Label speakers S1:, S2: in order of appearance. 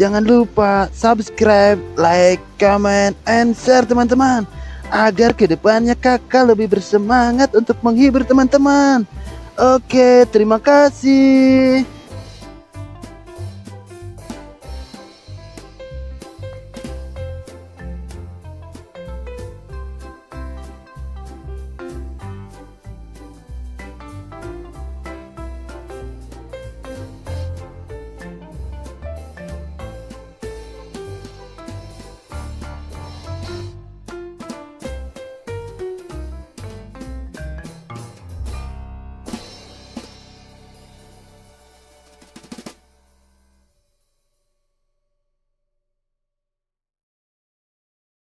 S1: Jangan lupa subscribe, like, comment, and share teman-teman, agar kedepannya kakak lebih bersemangat untuk menghibur teman-teman. Oke, terima kasih.